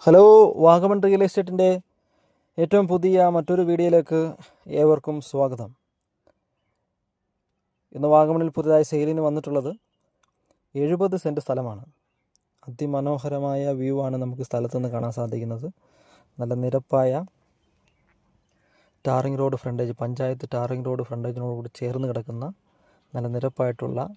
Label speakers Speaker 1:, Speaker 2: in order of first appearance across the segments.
Speaker 1: Hello, Vagamon real എസ്റ്റേറ്റിൻ്റെ ഏറ്റവും പുതിയ മറ്റൊരു വീഡിയോയിലേക്ക് ഏവർക്കും സ്വാഗതം. ഇന്ന് വാഗമണിൽ പുതുതായി സെയിലിന് വന്നിട്ടുള്ളത് 70 സെൻറ്റ് സ്ഥലമാണ്. അതിമനോഹരമായ വ്യൂ ആണ് നമുക്ക് സ്ഥലത്തു നിന്ന് കാണാൻ സാധിക്കുന്നത്. നല്ല നിരപ്പായ tarring road frontage, panchayat tarring road ഫ്രണ്ടേജിനോടുകൂടി ചേർന്ന് കിടക്കുന്ന നല്ല നിരപ്പായിട്ടുള്ള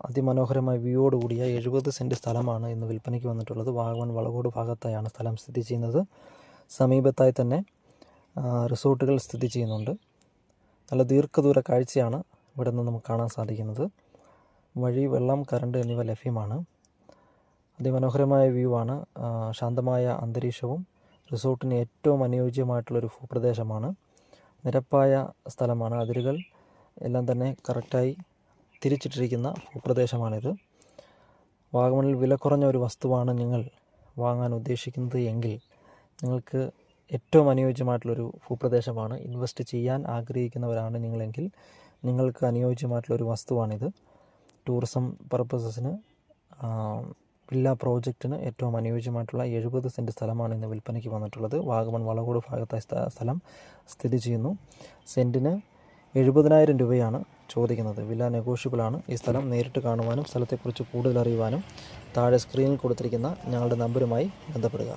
Speaker 1: അതിമനോഹരമായ വ്യൂയോട് കൂടിയ 70 സെൻറ്റ് സ്ഥലമാണ് ഇന്ന് വിൽപ്പനയ്ക്ക് വന്നിട്ടുള്ളത്. വാഗമൺ വളകോട് ഭാഗത്തായാണ് സ്ഥലം സ്ഥിതി ചെയ്യുന്നത്. സമീപത്തായി തന്നെ റിസോർട്ടുകൾ സ്ഥിതി ചെയ്യുന്നുണ്ട്. നല്ല ദീർഘദൂര കാഴ്ചയാണ് ഇവിടെ നിന്ന് നമുക്ക് കാണാൻ സാധിക്കുന്നത്. വഴി, വെള്ളം, കറണ്ട് എന്നിവ ലഭ്യമാണ്. അതിമനോഹരമായ വ്യൂ ആണ്. ശാന്തമായ അന്തരീക്ഷവും റിസോർട്ടിന് ഏറ്റവും അനുയോജ്യമായിട്ടുള്ളൊരു ഭൂപ്രദേശമാണ്. നിരപ്പായ സ്ഥലമാണ്. അതിരുകൾ എല്ലാം തന്നെ കറക്റ്റായി തിരിച്ചിട്ടിരിക്കുന്ന ഭൂപ്രദേശമാണിത്. വാഗമണിൽ വില കുറഞ്ഞ ഒരു വസ്തുവാണ് നിങ്ങൾ വാങ്ങാൻ ഉദ്ദേശിക്കുന്നത് എങ്കിൽ നിങ്ങൾക്ക് ഏറ്റവും അനുയോജ്യമായിട്ടുള്ളൊരു ഭൂപ്രദേശമാണ്. ഇൻവെസ്റ്റ് ചെയ്യാൻ ആഗ്രഹിക്കുന്നവരാണ് നിങ്ങളെങ്കിൽ നിങ്ങൾക്ക് അനുയോജ്യമായിട്ടുള്ളൊരു വസ്തുവാണിത്. ടൂറിസം പർപ്പസസിന്, വില്ല പ്രോജക്റ്റിന് ഏറ്റവും അനുയോജ്യമായിട്ടുള്ള 70 സെൻറ്റ് സ്ഥലമാണ് ഇന്ന് വിൽപ്പനയ്ക്ക് വന്നിട്ടുള്ളത്. വാഗമൺ വളകോട് ഭാഗത്തായി സ്ഥലം സ്ഥിതി ചെയ്യുന്നു. സെൻറ്റിന് 70,000 രൂപയാണ് ചോദിക്കുന്നത്. വില നെഗോഷ്യബിളാണ്. ഈ സ്ഥലം നേരിട്ട് കാണുവാനും സ്ഥലത്തെക്കുറിച്ച് കൂടുതൽ അറിയുവാനും താഴെ സ്ക്രീനിൽ കൊടുത്തിരിക്കുന്ന ഞങ്ങളുടെ നമ്പറുമായി ബന്ധപ്പെടുക.